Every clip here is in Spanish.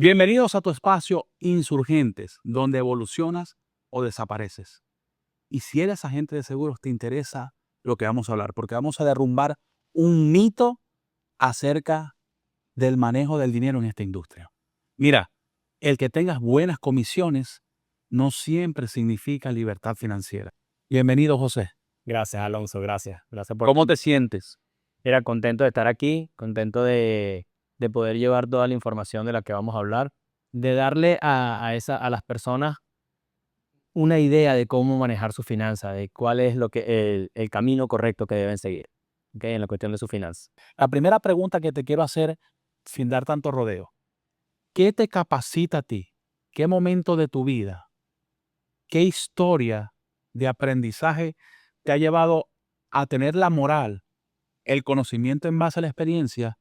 Bienvenidos a tu espacio Insurgentes, donde evolucionas o desapareces. Y si eres agente de seguros, te interesa lo que vamos a hablar, porque vamos a derrumbar un mito acerca del manejo del dinero en esta industria. Mira, el que tengas buenas comisiones no siempre significa libertad financiera. Bienvenido, José. Gracias, Alonso, gracias. Gracias por... ¿Cómo te sientes? Era contento de estar aquí, contento de poder llevar toda la información de la que vamos a hablar, de darle a las personas una idea de cómo manejar su finanza, de cuál es el camino correcto que deben seguir, ¿ok? En la cuestión de su finanza. La primera pregunta que te quiero hacer, sin dar tanto rodeo, ¿qué te capacita a ti? ¿Qué momento de tu vida? ¿Qué historia de aprendizaje te ha llevado a tener la moral, el conocimiento en base a la experiencia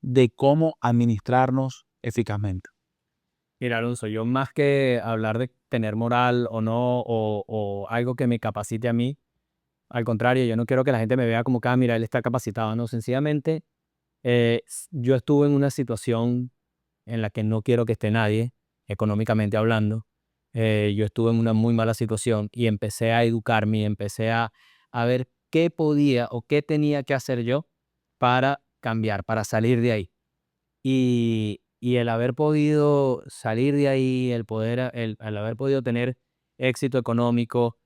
de cómo administrarnos eficazmente? Mira, Alonso, yo más que hablar de tener moral o no, o algo que me capacite a mí, al contrario, yo no quiero que la gente me vea como que, mira, él está capacitado, no, sencillamente yo estuve en una situación en la que no quiero que esté nadie, económicamente hablando. Yo estuve en una muy mala situación y empecé a educarme y empecé a ver qué podía o qué tenía que hacer yo para cambiar, para salir de ahí. Y el haber podido salir de ahí, el haber podido tener éxito económico,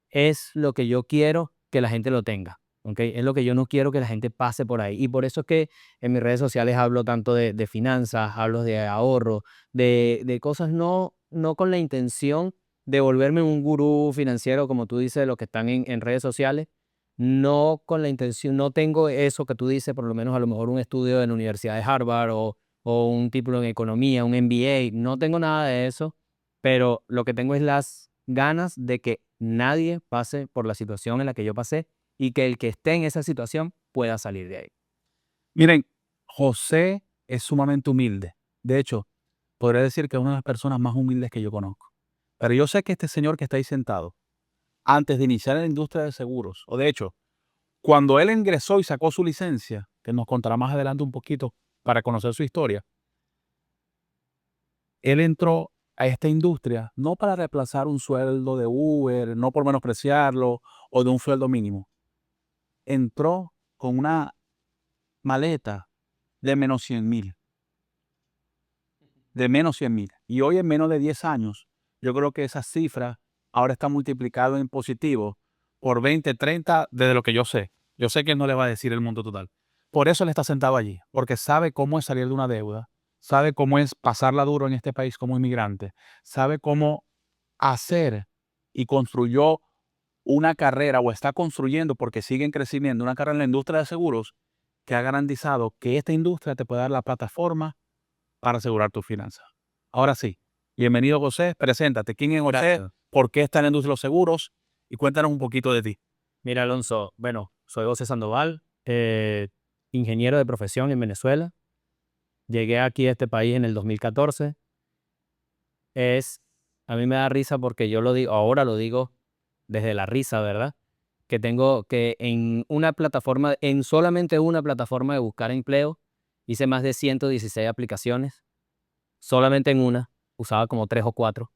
es lo que yo quiero que la gente lo tenga, ¿ok? Es lo que yo no quiero que la gente pase por ahí. Y por eso es que en mis redes sociales hablo tanto de finanzas, hablo de ahorro, de cosas no con la intención de volverme un gurú financiero, como tú dices, los que están en redes sociales, no con la intención, no tengo eso que tú dices, por lo menos a lo mejor un estudio en la Universidad de Harvard o un título en economía, un MBA, no tengo nada de eso, pero lo que tengo es las ganas de que nadie pase por la situación en la que yo pasé y que el que esté en esa situación pueda salir de ahí. Miren, José es sumamente humilde. De hecho, podría decir que es una de las personas más humildes que yo conozco. Pero yo sé que este señor que está ahí sentado, antes de iniciar en la industria de seguros, o de hecho, cuando él ingresó y sacó su licencia, que nos contará más adelante un poquito para conocer su historia, él entró a esta industria no para reemplazar un sueldo de Uber, no por menospreciarlo, o de un sueldo mínimo. Entró con una maleta de menos 100,000, de menos 100,000. Y hoy en menos de 10 años, yo creo que esa cifra ahora está multiplicado en positivo por 20, 30, desde lo que yo sé. Yo sé que él no le va a decir el mundo total. Por eso él está sentado allí, porque sabe cómo es salir de una deuda, sabe cómo es pasarla duro en este país como inmigrante, sabe cómo hacer y construyó una carrera o está construyendo, porque sigue en crecimiento, una carrera en la industria de seguros que ha garantizado que esta industria te puede dar la plataforma para asegurar tus finanzas. Ahora sí, bienvenido, José. Preséntate. ¿Quién es José? Gracias. ¿Por qué está en la industria de los seguros? Y cuéntanos un poquito de ti. Mira, Alonso, bueno, soy José Sandoval, ingeniero de profesión en Venezuela. Llegué aquí a este país en el 2014. Es, a mí me da risa porque yo lo digo, ahora lo digo desde la risa, ¿verdad? Que tengo que en una plataforma, en solamente una plataforma de buscar empleo, hice más de 116 aplicaciones, solamente en una, usaba como 3 o 4.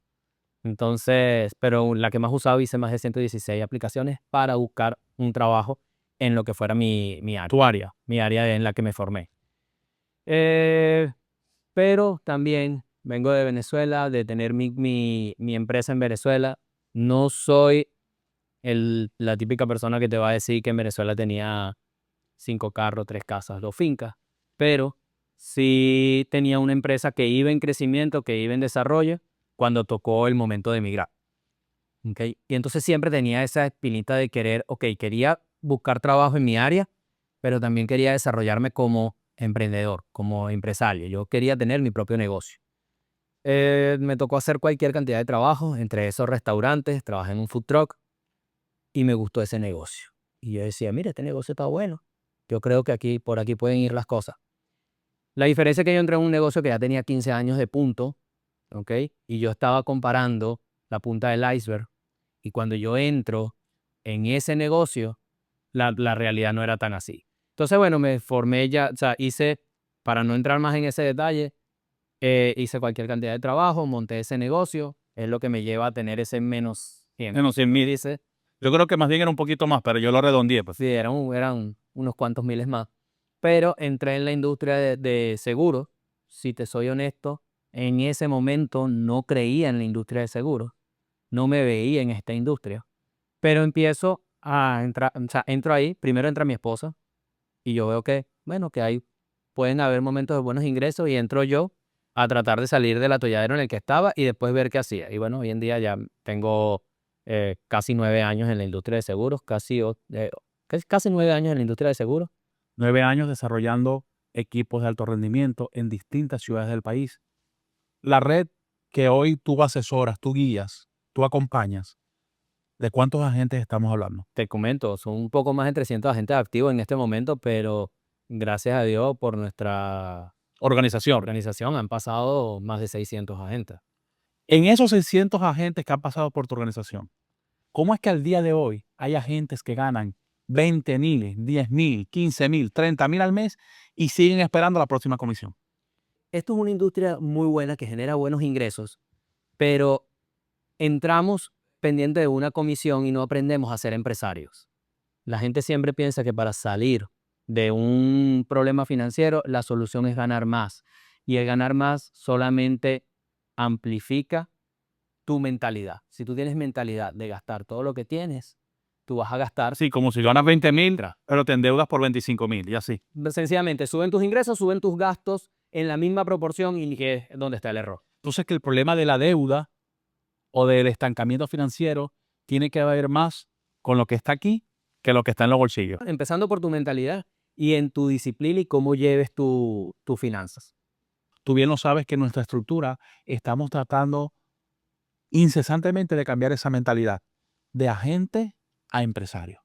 Entonces, pero la que más usaba hice más de 116 aplicaciones para buscar un trabajo en lo que fuera Tu área. mi área en la que me formé. Eh, pero también vengo de Venezuela, de tener mi empresa en Venezuela. No soy la típica persona que te va a decir que en Venezuela tenía 5 carros, 3 casas, 2 fincas, pero sí tenía una empresa que iba en crecimiento, que iba en desarrollo cuando tocó el momento de emigrar. ¿Ok? Y entonces siempre tenía esa espinita de querer, ok, quería buscar trabajo en mi área, pero también quería desarrollarme como emprendedor, como empresario. Yo quería tener mi propio negocio. Me tocó hacer cualquier cantidad de trabajo, entre esos restaurantes, trabajé en un food truck y me gustó ese negocio. Y yo decía, mira, este negocio está bueno. Yo creo que por aquí pueden ir las cosas. La diferencia es que yo entré en un negocio que ya tenía 15 años de punto, ¿ok? Y yo estaba comparando la punta del iceberg. Y cuando yo entro en ese negocio, la realidad no era tan así. Entonces, bueno, me formé ya, o sea, hice para no entrar más en ese detalle, hice cualquier cantidad de trabajo, monté ese negocio, es lo que me lleva a tener ese menos 100. Menos 100.000. Dice, Yo creo que más bien era un poquito más, pero yo lo redondeé, pues. sí, eran unos cuantos miles más. Pero entré en la industria de seguros. Si te soy honesto, en ese momento no creía en la industria de seguros. No me veía en esta industria. Pero empiezo a entrar, o sea, entro ahí, primero entra mi esposa y yo veo que, bueno, que ahí pueden haber momentos de buenos ingresos y entro yo a tratar de salir del atolladero en el que estaba y después ver qué hacía. Y bueno, hoy en día ya tengo casi 9 años en la industria de seguros, casi 9 años en la industria de seguros. 9 años desarrollando equipos de alto rendimiento en distintas ciudades del país. La red que hoy tú asesoras, tú guías, tú acompañas, ¿de cuántos agentes estamos hablando? Te comento, son un poco más de 300 agentes activos en este momento, pero gracias a Dios por nuestra Organización. organización han pasado más de 600 agentes. En esos 600 agentes que han pasado por tu organización, ¿cómo es que al día de hoy hay agentes que ganan 20.000, 10.000, 15.000, 30.000 al mes y siguen esperando la próxima comisión? Esto es una industria muy buena que genera buenos ingresos, pero entramos pendiente de una comisión y no aprendemos a ser empresarios. La gente siempre piensa que para salir de un problema financiero, la solución es ganar más. Y el ganar más solamente amplifica tu mentalidad. Si tú tienes mentalidad de gastar todo lo que tienes, tú vas a gastar. Sí, como si ganas 20.000, pero te endeudas por 25.000 y así. Sencillamente, suben tus ingresos, suben tus gastos en la misma proporción y que es donde está el error. Entonces que el problema de la deuda o del estancamiento financiero tiene que ver más con lo que está aquí que lo que está en los bolsillos. Empezando por tu mentalidad y en tu disciplina y cómo lleves tus finanzas. Tú bien lo sabes que en nuestra estructura estamos tratando incesantemente de cambiar esa mentalidad de agente a empresario,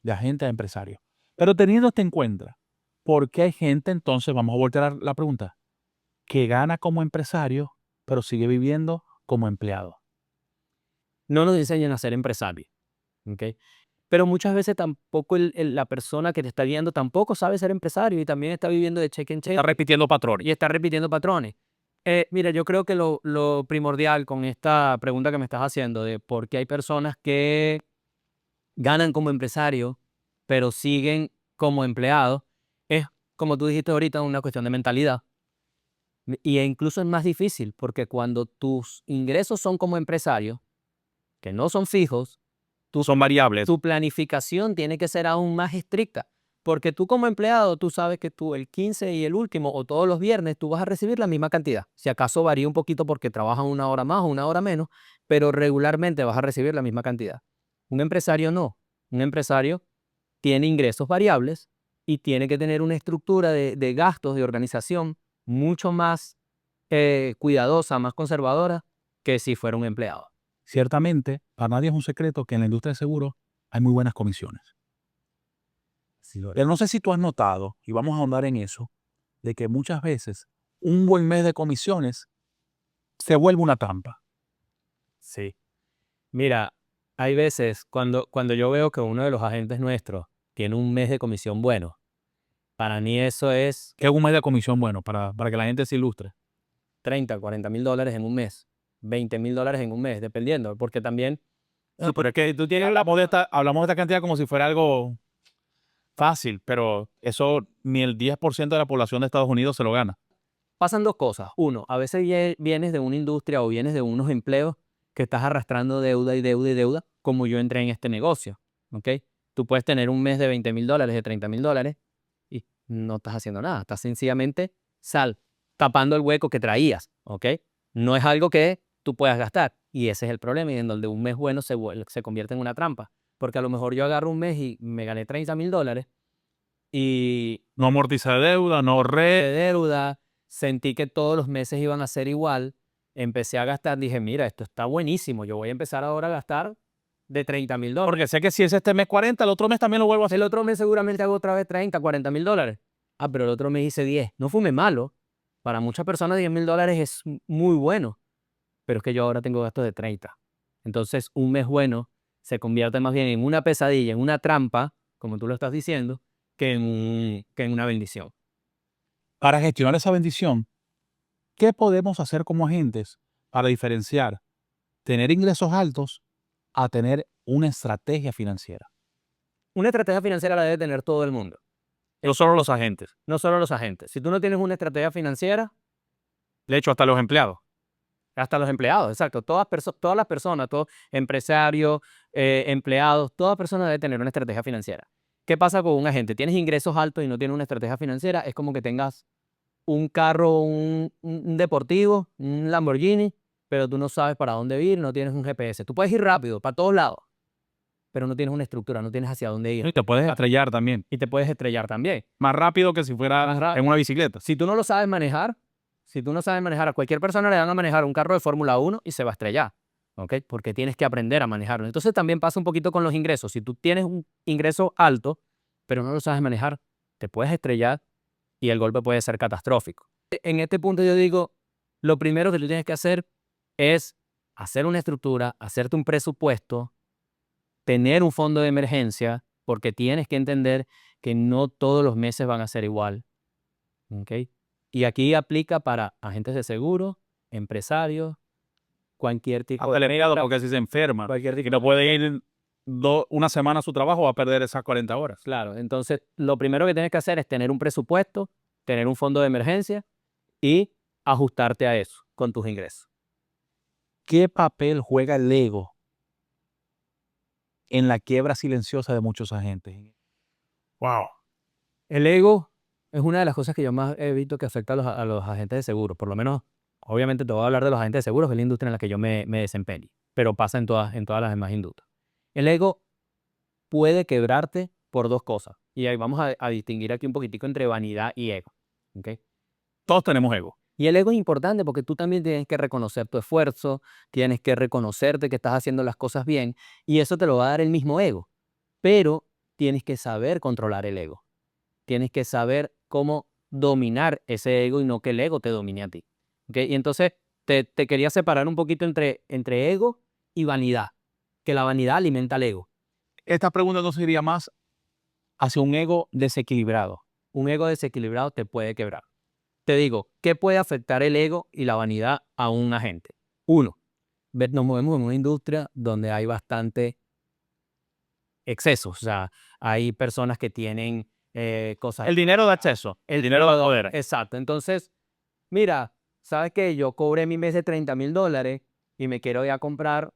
de agente a empresario. Pero teniendo esto en cuenta, ¿por qué hay gente, entonces, vamos a voltear la pregunta, que gana como empresario, pero sigue viviendo como empleado? No nos enseñan a ser empresarios, ¿ok? Pero muchas veces tampoco la persona que te está guiando tampoco sabe ser empresario y también está viviendo de cheque en cheque Está repitiendo patrones. y está repitiendo patrones. Mira, yo creo que lo primordial con esta pregunta que me estás haciendo de por qué hay personas que ganan como empresario, pero siguen como empleados, es, como tú dijiste ahorita, una cuestión de mentalidad. Y incluso es más difícil porque cuando tus ingresos son como empresario, que no son fijos, Son variables. tu planificación tiene que ser aún más estricta. Porque tú como empleado, tú sabes que tú el 15 y el último o todos los viernes tú vas a recibir la misma cantidad. Si acaso varía un poquito porque trabajan una hora más o una hora menos, pero regularmente vas a recibir la misma cantidad. Un empresario no. Un empresario tiene ingresos variables y tiene que tener una estructura de gastos, de organización mucho más cuidadosa, más conservadora que si fuera un empleado. Ciertamente, para nadie es un secreto que en la industria de seguros hay muy buenas comisiones. Pero no sé si tú has notado, y vamos a ahondar en eso, de que muchas veces un buen mes de comisiones se vuelve una trampa. Sí. Mira, hay veces cuando yo veo que uno de los agentes nuestros tiene un mes de comisión bueno, para mí eso es ¿Qué es un mes de comisión bueno para que la gente se ilustre? 30, 40 mil dólares en un mes, 20 mil dólares en un mes, dependiendo, porque también No, pero es que tú tienes hablamos de esta cantidad como si fuera algo fácil, pero eso ni el 10% de la población de Estados Unidos se lo gana. pasan dos cosas. Uno, a veces vienes de una industria o vienes de unos empleos que estás arrastrando deuda y deuda y deuda, como yo entré en este negocio, ¿ok? Tú puedes tener un mes de 20 mil dólares, de 30 mil dólares y no estás haciendo nada. Estás sencillamente tapando el hueco que traías, ¿ok? No es algo que tú puedas gastar. Y ese es el problema y en donde un mes bueno se convierte en una trampa. Porque a lo mejor yo agarro un mes y me gané 30 mil dólares y No amortiza deuda, no de deuda, sentí que todos los meses iban a ser igual, empecé a gastar, dije, mira, esto está buenísimo, yo voy a empezar ahora a gastar de 30 mil dólares. porque sé que si es este mes 40, el otro mes también lo vuelvo a hacer. El otro mes seguramente hago otra vez 30, 40 mil dólares. Ah, pero el otro mes hice 10. No fue un mes malo. Para muchas personas 10 mil dólares es muy bueno, pero es que yo ahora tengo gastos de 30. Entonces, un mes bueno se convierte más bien en una pesadilla, en una trampa, como tú lo estás diciendo, que en una bendición. Para gestionar esa bendición, ¿qué podemos hacer como agentes para diferenciar tener ingresos altos a tener una estrategia financiera? Una estrategia financiera la debe tener todo el mundo, No solo los agentes, no solo los agentes. Si tú no tienes una estrategia financiera, de hecho hasta los empleados. hasta los empleados, exacto, todas las personas, todos empresarios, empleados, toda persona debe tener una estrategia financiera. ¿Qué pasa con un agente? Tienes ingresos altos y no tienes una estrategia financiera, es como que tengas un carro, un deportivo, un Lamborghini, pero tú no sabes para dónde ir, no tienes un GPS. Tú puedes ir rápido, para todos lados, pero no tienes una estructura, no tienes hacia dónde ir. Y te puedes estrellar también. Y te puedes estrellar también. Más rápido que si fuera Más rápido. en una bicicleta. Si tú no lo sabes manejar, si tú no sabes manejar, a cualquier persona le van a manejar un carro de Fórmula 1 y se va a estrellar, ¿ok? Porque tienes que aprender a manejarlo. Entonces también pasa un poquito con los ingresos. Si tú tienes un ingreso alto, pero no lo sabes manejar, te puedes estrellar y el golpe puede ser catastrófico. En este punto yo digo, lo primero que tú tienes que hacer es hacer una estructura, hacerte un presupuesto, tener un fondo de emergencia, porque tienes que entender que no todos los meses van a ser igual, ¿ok? Y aquí aplica para agentes de seguro, empresarios, cualquier tipo Hasta el de empleado, porque si se enferma cualquier y tipo no puede ir una semana a su trabajo, va a perder esas 40 horas. Claro, entonces lo primero que tienes que hacer es tener un presupuesto, tener un fondo de emergencia y ajustarte a eso con tus ingresos. ¿Qué papel juega el ego en la quiebra silenciosa de muchos agentes? Wow. El ego es una de las cosas que yo más he visto que afecta a los agentes de seguros. Por lo menos, obviamente te voy a hablar de los agentes de seguros, que es la industria en la que yo me desempeño, pero pasa en todas las demás industrias. El ego puede quebrarte por dos cosas. Y ahí vamos a distinguir aquí un poquitico entre vanidad y ego. ¿Ok? Todos tenemos ego. Y el ego es importante porque tú también tienes que reconocer tu esfuerzo, tienes que reconocerte que estás haciendo las cosas bien y eso te lo va a dar el mismo ego. Pero tienes que saber controlar el ego. Tienes que saber cómo dominar ese ego y no que el ego te domine a ti. ¿Ok? Y entonces te quería separar un poquito entre ego y vanidad, que la vanidad alimenta el ego. Esta pregunta no sería más hacia un ego desequilibrado. Un ego desequilibrado te puede quebrar. Te digo, ¿qué puede afectar el ego y la vanidad a un agente? Uno, nos movemos en una industria donde hay bastante excesos. O sea, hay personas que tienen cosas. El dinero da acceso, el dinero da poder. Exacto. Entonces, mira, ¿sabes qué? Yo cobré mi mes de $30,000 y me quiero ir a comprar.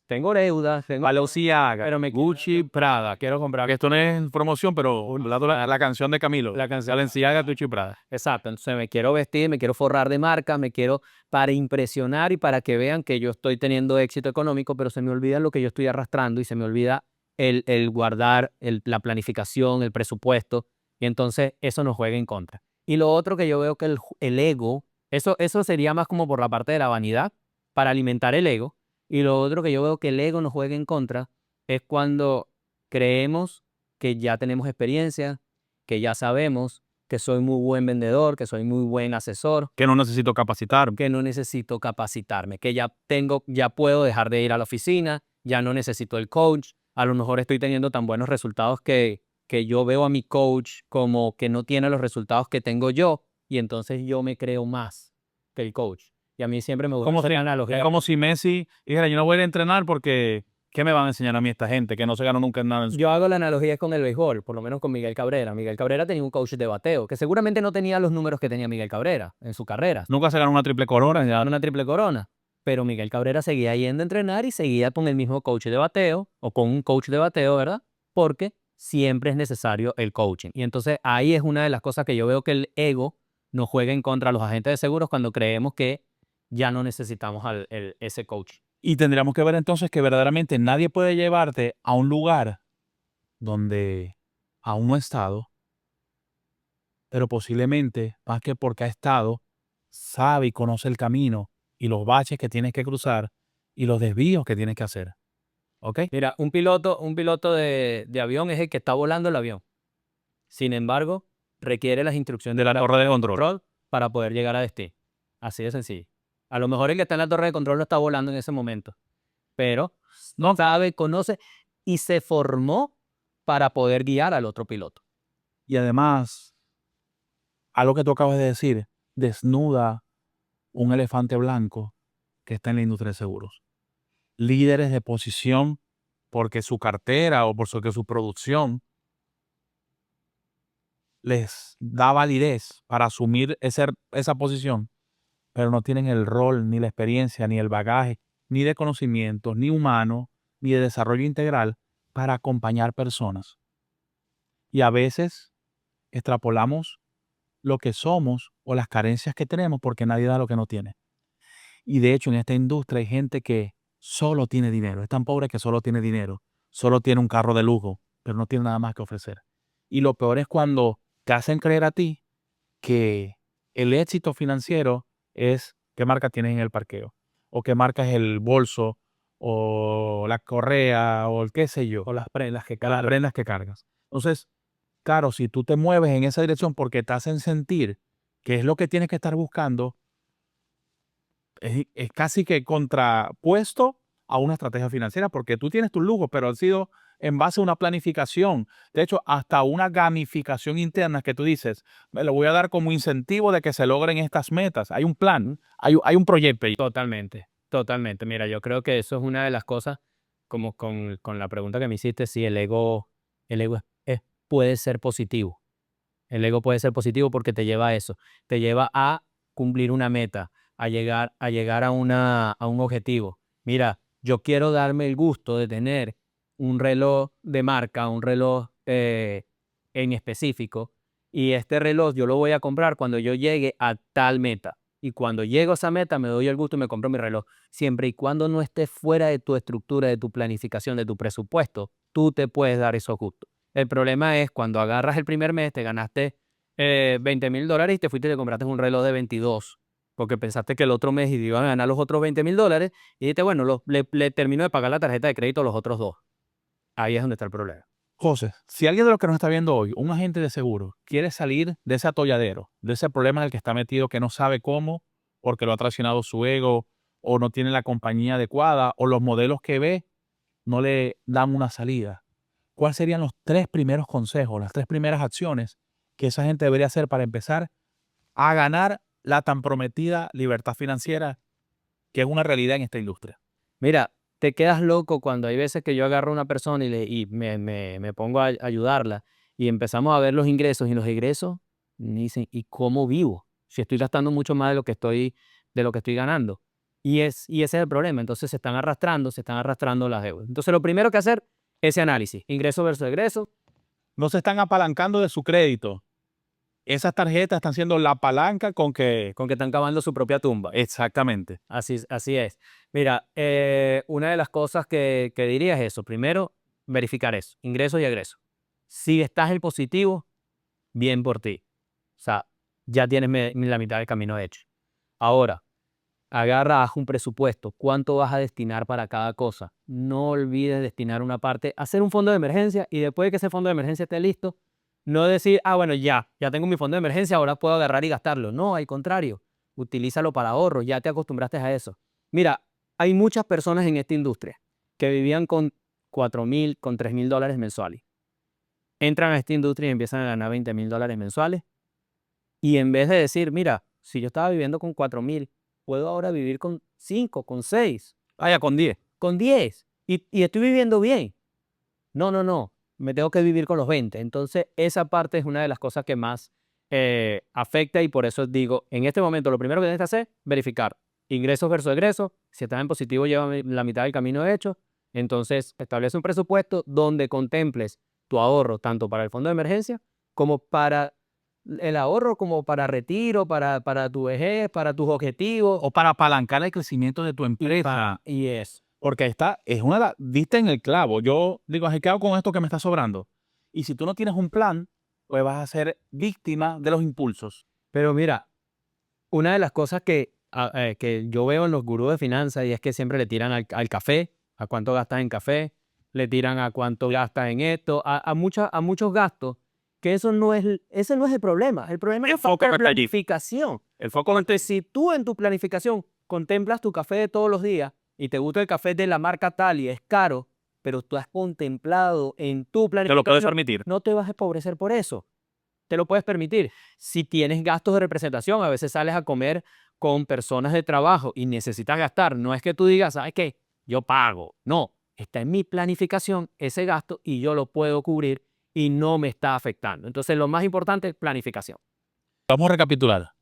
Tengo deudas, Balenciaga, pero Gucci, Prada. quiero comprar. Que esto no es promoción, pero la canción de Camilo. La canción. Balenciaga, Gucci, Prada. Exacto, entonces me quiero vestir, me quiero forrar de marca, me quiero para impresionar y para que vean que yo estoy teniendo éxito económico, pero se me olvida lo que yo estoy arrastrando y se me olvida el guardar, la planificación, el presupuesto, y entonces eso nos juega en contra. Y lo otro que yo veo que el ego, eso sería más como por la parte de la vanidad, para alimentar el ego, y lo otro que yo veo que el ego nos juega en contra es cuando creemos que ya tenemos experiencia, que ya sabemos que soy muy buen vendedor, que soy muy buen asesor, Que no necesito capacitar. que no necesito capacitarme, que ya puedo dejar de ir a la oficina, ya no necesito el coach, a lo mejor estoy teniendo tan buenos resultados que yo veo a mi coach como que no tiene los resultados que tengo yo y entonces yo me creo más que el coach. Y a mí siempre me gusta Como hacer si, la analogía. es como si Messi dijera, yo no voy a ir a entrenar porque ¿qué me van a enseñar a mí esta gente que no se ganó nunca en nada? Yo hago la analogía con el béisbol, por lo menos con Miguel Cabrera. Miguel Cabrera tenía un coach de bateo, que seguramente no tenía los números que tenía Miguel Cabrera en su carrera. Nunca se ganó una triple corona. Ya. Una triple corona. Pero Miguel Cabrera seguía yendo a entrenar y seguía con el mismo coach de bateo o con un coach de bateo, ¿verdad? Porque siempre es necesario el coaching. Y entonces ahí es una de las cosas que yo veo que el ego nos juega en contra a los agentes de seguros cuando creemos que ya no necesitamos ese coach. Y tendríamos que ver entonces que verdaderamente nadie puede llevarte a un lugar donde aún no ha estado, pero posiblemente, más que porque ha estado, sabe y conoce el camino y los baches que tienes que cruzar y los desvíos que tienes que hacer. ¿Ok? Mira, un piloto de avión es el que está volando el avión. Sin embargo, requiere las instrucciones De la torre de control. para poder llegar a destino. Así de sencillo. A lo mejor el que está en la torre de control no está volando en ese momento, pero no sabe, conoce y se formó para poder guiar al otro piloto. Y además, algo que tú acabas de decir desnuda un elefante blanco que está en la industria de seguros. Líderes de posición porque su cartera o porque su producción les da validez para asumir esa posición, pero no tienen el rol, ni la experiencia, ni el bagaje, ni de conocimientos, ni humano, ni de desarrollo integral para acompañar personas. Y a veces extrapolamos lo que somos o las carencias que tenemos porque nadie da lo que no tiene. Y de hecho en esta industria hay gente que solo tiene dinero, es tan pobre que solo tiene dinero, solo tiene un carro de lujo, pero no tiene nada más que ofrecer. Y lo peor es cuando te hacen creer a ti que el éxito financiero es qué marca tienes en el parqueo, o qué marca es el bolso, o la correa, o el qué sé yo, O las prendas que o las cargas. prendas que cargas. Entonces, claro, si tú te mueves en esa dirección porque te hacen sentir que es lo que tienes que estar buscando, es casi que contrapuesto a una estrategia financiera, porque tú tienes tus lujos, pero han sido en base a una planificación. De hecho, hasta una gamificación interna que tú dices, me lo voy a dar como incentivo de que se logren estas metas. Hay un plan, hay un proyecto. Totalmente, totalmente. Mira, yo creo que eso es una de las cosas, como con la pregunta que me hiciste, sí, el ego puede ser positivo. El ego puede ser positivo porque te lleva a eso, te lleva a cumplir una meta, a llegar a un objetivo. Mira, yo quiero darme el gusto de tener un reloj de marca, un reloj en específico, y este reloj yo lo voy a comprar cuando yo llegue a tal meta. Y cuando llego a esa meta me doy el gusto y me compro mi reloj. Siempre y cuando no esté fuera de tu estructura, de tu planificación, de tu presupuesto, tú te puedes dar esos gustos. El problema es cuando agarras el primer mes, te ganaste $20,000 y te fuiste y te compraste un reloj de 22, porque pensaste que el otro mes iban a ganar los otros $20,000 y dijiste, bueno, le termino de pagar la tarjeta de crédito a los otros dos. Ahí es donde está el problema. José, si alguien de los que nos está viendo hoy, un agente de seguro, quiere salir de ese atolladero, de ese problema en el que está metido, que no sabe cómo, porque lo ha traicionado su ego, o no tiene la compañía adecuada, o los modelos que ve no le dan una salida, ¿cuáles serían los 3 primeros consejos, las 3 primeras acciones que esa gente debería hacer para empezar a ganar la tan prometida libertad financiera, que es una realidad en esta industria? Mira, te quedas loco cuando hay veces que yo agarro a una persona y me pongo a ayudarla y empezamos a ver los ingresos y los egresos, me dicen, ¿y cómo vivo? Si estoy gastando mucho más de lo que estoy ganando. Y ese es el problema. Entonces se están arrastrando las deudas. Entonces lo primero que hacer, ese análisis, ingreso versus egreso. No se están apalancando de su crédito. Esas tarjetas están siendo la palanca con que Con que están cavando su propia tumba. exactamente. Así es. Mira, una de las cosas que diría es eso. Primero, verificar eso, ingresos y egresos. Si estás en positivo, bien por ti. O sea, ya tienes la mitad del camino hecho. Ahora, haz un presupuesto. ¿Cuánto vas a destinar para cada cosa? No olvides destinar una parte, hacer un fondo de emergencia y después de que ese fondo de emergencia esté listo, no decir, bueno, ya tengo mi fondo de emergencia, ahora puedo agarrar y gastarlo. No, al contrario, utilízalo para ahorros, ya te acostumbraste a eso. Mira, hay muchas personas en esta industria que vivían con 4,000, con $3,000 mensuales. Entran a esta industria y empiezan a ganar $20,000 mensuales. Y en vez de decir, mira, si yo estaba viviendo con 4,000, puedo ahora vivir con 5, con 6, Vaya con 10. con 10. Y estoy viviendo bien. No, no, no. Me tengo que vivir con los 20. Entonces, esa parte es una de las cosas que más afecta y por eso digo, en este momento lo primero que tienes que hacer, verificar ingresos versus egresos. Si estás en positivo, lleva la mitad del camino hecho. Entonces, establece un presupuesto donde contemples tu ahorro tanto para el fondo de emergencia como para el ahorro, como para retiro, para tu vejez, para tus objetivos. O para apalancar el crecimiento de tu empresa. Y eso. Porque diste en el clavo. Yo digo, ¿qué hago con esto que me está sobrando? Y si tú no tienes un plan, pues vas a ser víctima de los impulsos. Pero mira, una de las cosas que yo veo en los gurús de finanzas y es que siempre le tiran al café, a cuánto gastas en café, le tiran a cuánto gastas en esto, a muchos gastos, que ese no es el problema. El problema es foco la está allí. planificación. El foco Entonces, si tú en tu planificación contemplas tu café de todos los días y te gusta el café de la marca tal y es caro, pero tú has contemplado en tu te lo puedes planificación, permitir. no te vas a empobrecer por eso. te lo puedes permitir. Si tienes gastos de representación, a veces sales a comer con personas de trabajo y necesitas gastar. No es que tú digas, ¿sabes qué? Yo pago. No, está en mi planificación ese gasto y yo lo puedo cubrir y no me está afectando. Entonces, lo más importante es planificación. Vamos a recapitular.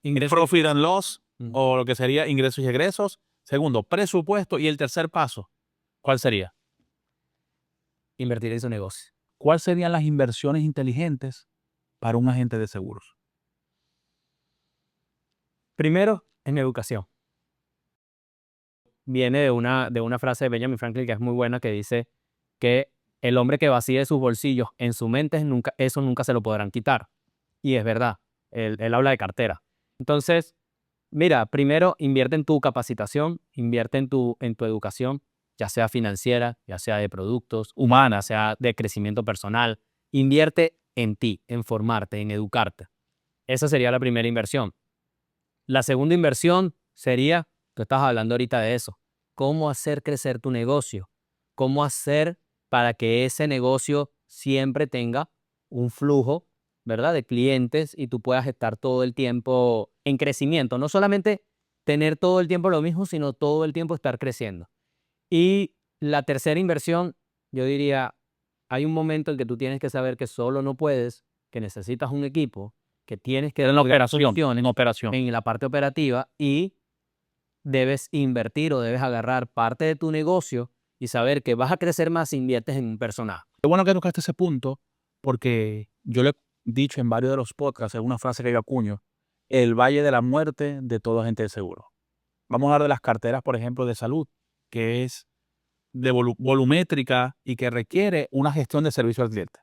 Ingresos. Profit and loss, Ujú. o lo que sería ingresos y egresos. Segundo, presupuesto. Y el tercer paso, ¿cuál sería? Invertir en su negocio. ¿Cuáles serían las inversiones inteligentes para un agente de seguros? Primero, en educación. Viene de una frase de Benjamin Franklin que es muy buena, que dice que el hombre que vacíe sus bolsillos en su mente, eso nunca se lo podrán quitar. Y es verdad, él habla de cartera. Entonces, mira, primero invierte en tu capacitación, invierte en tu educación, ya sea financiera, ya sea de productos, humana, sea de crecimiento personal. Invierte en ti, en formarte, en educarte. Esa sería la primera inversión. La segunda inversión sería, tú estás hablando ahorita de eso, cómo hacer crecer tu negocio, cómo hacer para que ese negocio siempre tenga un flujo, ¿verdad?, de clientes y tú puedas estar todo el tiempo en crecimiento. No solamente tener todo el tiempo lo mismo, sino todo el tiempo estar creciendo. Y la tercera inversión, yo diría, hay un momento en que tú tienes que saber que solo no puedes, que necesitas un equipo, que tienes que En dar operación, en operación. en la parte operativa y debes invertir o debes agarrar parte de tu negocio y saber que vas a crecer más si inviertes en un personaje. Qué bueno que tocaste ese punto, porque yo le he dicho en varios de los podcasts, es una frase que yo acuño, el valle de la muerte de todo agente de seguro. Vamos a hablar de las carteras, por ejemplo, de salud, que es de volumétrica y que requiere una gestión de servicio al cliente.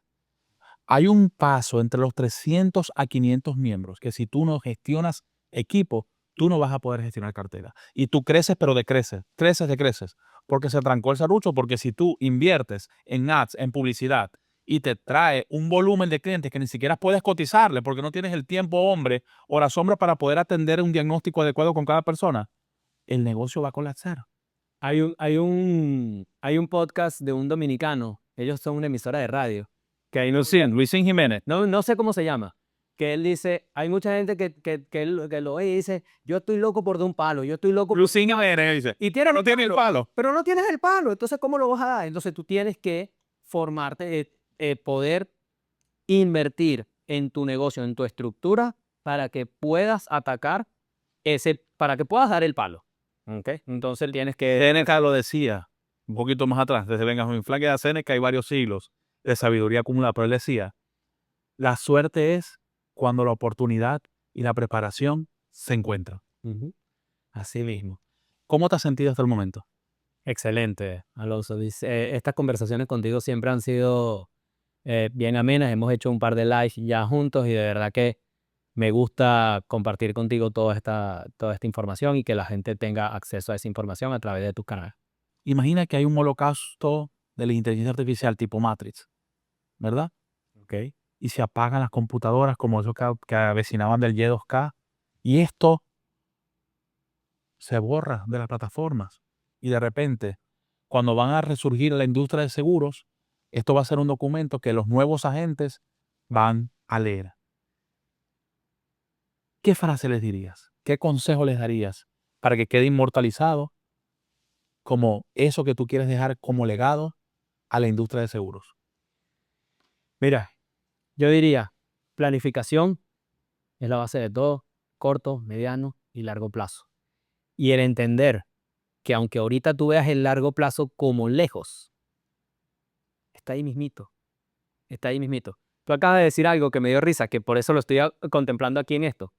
Hay un paso entre los 300 a 500 miembros que si tú no gestionas equipo, tú no vas a poder gestionar cartera. Y tú creces, pero decreces, decreces, porque se trancó el serrucho, porque si tú inviertes en ads, en publicidad, y te trae un volumen de clientes que ni siquiera puedes cotizarle porque no tienes el tiempo, hombre, o la sombra para poder atender un diagnóstico adecuado con cada persona, el negocio va a colapsar. Hay un podcast de un dominicano, ellos son una emisora de radio, que ahí Luisín Jiménez. no sé cómo se llama, que él dice, hay mucha gente que lo ve y dice, yo estoy loco por dar un palo, yo estoy loco por... Luisín Jiménez dice, Y tiene no tiene el palo. pero no tienes el palo, entonces ¿cómo lo vas a dar? Entonces tú tienes que formarte, poder invertir en tu negocio, en tu estructura, para que puedas atacar para que puedas dar el palo. ¿Ok? Entonces tienes que... Séneca lo decía un poquito más atrás, desde Benjamin Franklin a Séneca hay varios siglos de sabiduría acumulada, pero él decía, la suerte es cuando la oportunidad y la preparación se encuentran. Ujú. Así mismo. ¿Cómo te has sentido hasta el momento? Excelente, Alonso. Estas conversaciones contigo siempre han sido bien amenas. Hemos hecho un par de lives ya juntos y de verdad que me gusta compartir contigo toda esta información y que la gente tenga acceso a esa información a través de tus canales. Imagina que hay un holocausto de la inteligencia artificial tipo Matrix, ¿verdad? ¿Ok? Y se apagan las computadoras como esos que avecinaban del Y2K. Y esto se borra de las plataformas. Y de repente, cuando van a resurgir la industria de seguros, esto va a ser un documento que los nuevos agentes van a leer. ¿Qué frase les dirías? ¿Qué consejo les darías para que quede inmortalizado como eso que tú quieres dejar como legado a la industria de seguros? Mira, yo diría, planificación es la base de todo, corto, mediano y largo plazo. Y el entender que aunque ahorita tú veas el largo plazo como lejos, está ahí mismito, está ahí mismito. Tú acabas de decir algo que me dio risa, que por eso lo estoy contemplando aquí en esto.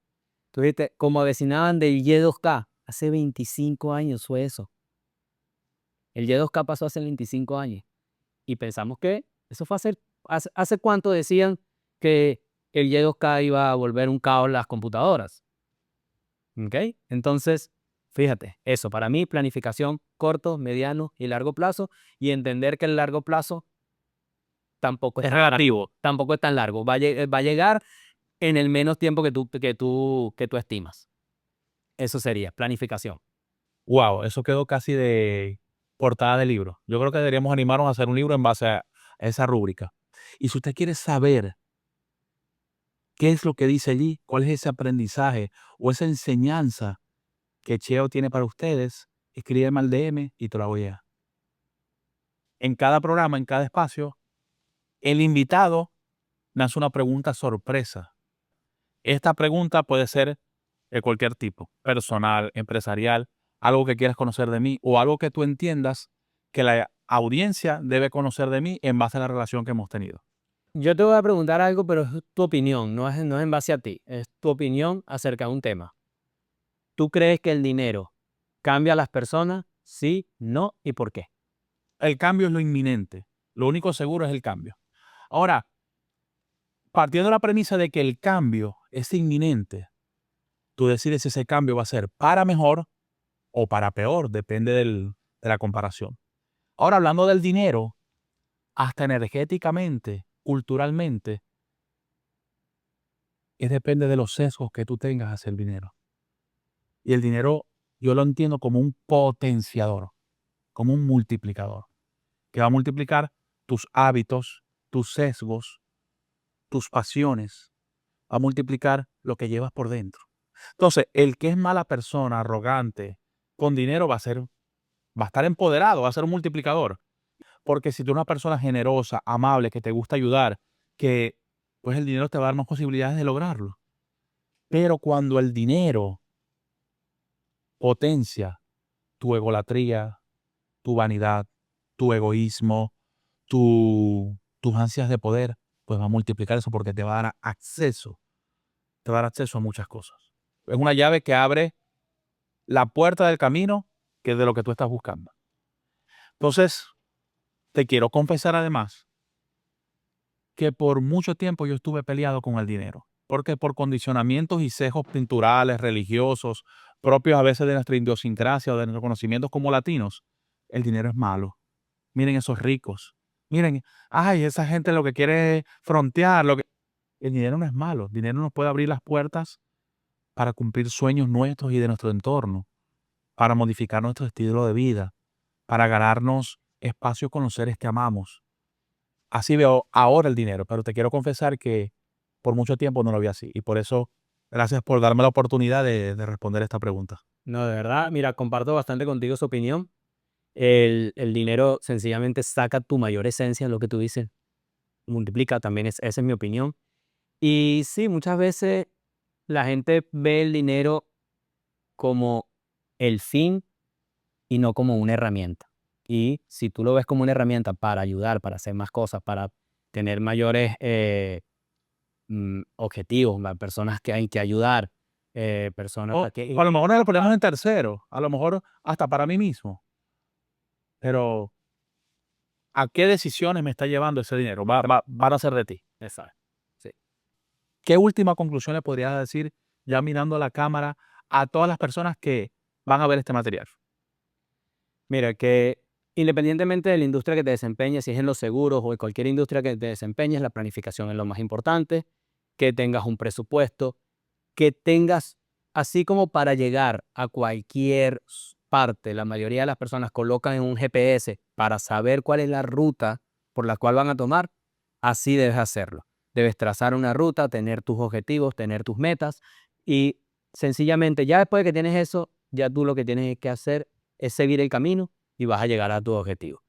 Tú dijiste, como avecinaban del Y2K, hace 25 años fue eso. El Y2K pasó hace 25 años. Y pensamos que eso fue hace cuánto decían que el Y2K iba a volver un caos las computadoras. ¿Ok? Entonces, fíjate, eso para mí, planificación corto, mediano y largo plazo, y entender que el largo plazo tampoco Es relativo. tampoco es tan largo. Va a llegar en el menos tiempo que tú estimas. Eso sería planificación. Wow, eso quedó casi de portada de libro. Yo creo que deberíamos animarnos a hacer un libro en base a esa rúbrica. Y si usted quiere saber ¿Qué es lo que dice allí? ¿Cuál es ese aprendizaje o esa enseñanza que Cheo tiene para ustedes? Escríbeme al DM y te la voy a. En cada programa, en cada espacio, el invitado me hace una pregunta sorpresa. Esta pregunta puede ser de cualquier tipo, personal, empresarial, algo que quieras conocer de mí o algo que tú entiendas que la audiencia debe conocer de mí en base a la relación que hemos tenido. Yo te voy a preguntar algo, pero es tu opinión, no es en base a ti, es tu opinión acerca de un tema. ¿Tú crees que el dinero cambia a las personas? Sí, no y por qué. El cambio es lo inminente. Lo único seguro es el cambio. Ahora, partiendo de la premisa de que el cambio es inminente, tú decides si ese cambio va a ser para mejor o para peor, depende de la comparación. Ahora, hablando del dinero, hasta energéticamente, culturalmente, depende de los sesgos que tú tengas hacia el dinero. Y el dinero yo lo entiendo como un potenciador, como un multiplicador, que va a multiplicar tus hábitos, tus sesgos, tus pasiones, va a multiplicar lo que llevas por dentro. Entonces, el que es mala persona, arrogante, con dinero va a estar empoderado, va a ser un multiplicador. Porque si tú eres una persona generosa, amable, que te gusta ayudar, que pues el dinero te va a dar más posibilidades de lograrlo. Pero cuando el dinero potencia tu egolatría, tu vanidad, tu egoísmo, tus ansias de poder, pues va a multiplicar eso porque te va a dar acceso, te va a dar acceso a muchas cosas. Es una llave que abre la puerta del camino que es de lo que tú estás buscando. Entonces, te quiero confesar además que por mucho tiempo yo estuve peleado con el dinero. Porque por condicionamientos y sesgos culturales, religiosos, propios a veces de nuestra idiosincrasia o de nuestros conocimientos como latinos, el dinero es malo. Miren esos ricos. Miren, ay, esa gente lo que quiere es frontear. El dinero no es malo. El dinero nos puede abrir las puertas para cumplir sueños nuestros y de nuestro entorno, para modificar nuestro estilo de vida, para ganarnos espacio con los seres que amamos. Así veo ahora el dinero, pero te quiero confesar que por mucho tiempo no lo vi así. Y por eso, gracias por darme la oportunidad de responder esta pregunta. No, de verdad, mira, comparto bastante contigo su opinión. El dinero sencillamente saca tu mayor esencia, lo que tú dices, multiplica, también esa es mi opinión. Y sí, muchas veces la gente ve el dinero como el fin y no como una herramienta. Y si tú lo ves como una herramienta para ayudar, para hacer más cosas, para tener mayores objetivos, personas que hay que ayudar, personas O, para que... o a lo mejor no lo ponemos en tercero, a lo mejor hasta para mí mismo. Pero, ¿a qué decisiones me está llevando ese dinero? Van a ser de ti. Exacto. Sí. ¿Qué última conclusión le podrías decir, ya mirando a la cámara, a todas las personas que van a ver este material? Mira, que independientemente de la industria que te desempeñes, si es en los seguros o en cualquier industria que te desempeñes, la planificación es lo más importante, que tengas un presupuesto, que tengas, así como para llegar a cualquier parte, la mayoría de las personas colocan en un GPS para saber cuál es la ruta por la cual van a tomar, así debes hacerlo. Debes trazar una ruta, tener tus objetivos, tener tus metas y sencillamente ya después de que tienes eso, ya tú lo que tienes que hacer es seguir el camino y vas a llegar a tu objetivo.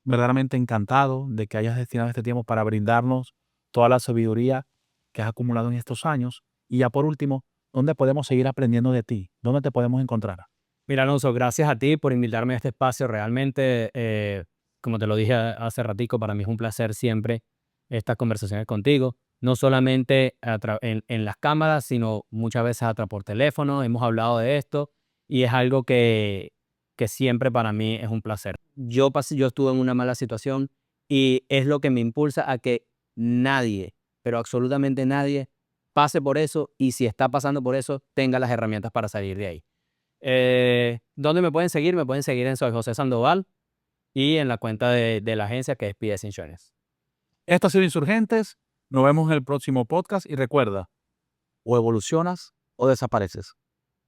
Verdaderamente encantado de que hayas destinado este tiempo para brindarnos toda la sabiduría que has acumulado en estos años. Y ya por último, ¿dónde podemos seguir aprendiendo de ti? ¿Dónde te podemos encontrar? Mira, Alonso, gracias a ti por invitarme a este espacio. Realmente, como te lo dije hace ratico, para mí es un placer siempre estas conversaciones contigo. No solamente en las cámaras, sino muchas veces hasta por teléfono. Hemos hablado de esto y es algo que siempre para mí es un placer. Yo estuve en una mala situación y es lo que me impulsa a que nadie, pero absolutamente nadie, pase por eso y si está pasando por eso, tenga las herramientas para salir de ahí. ¿Dónde me pueden seguir? Me pueden seguir en Soy José Sandoval y en la cuenta de la agencia que es PS Insurance. Esto ha sido Insurgentes. Nos vemos en el próximo podcast y recuerda, o evolucionas o desapareces.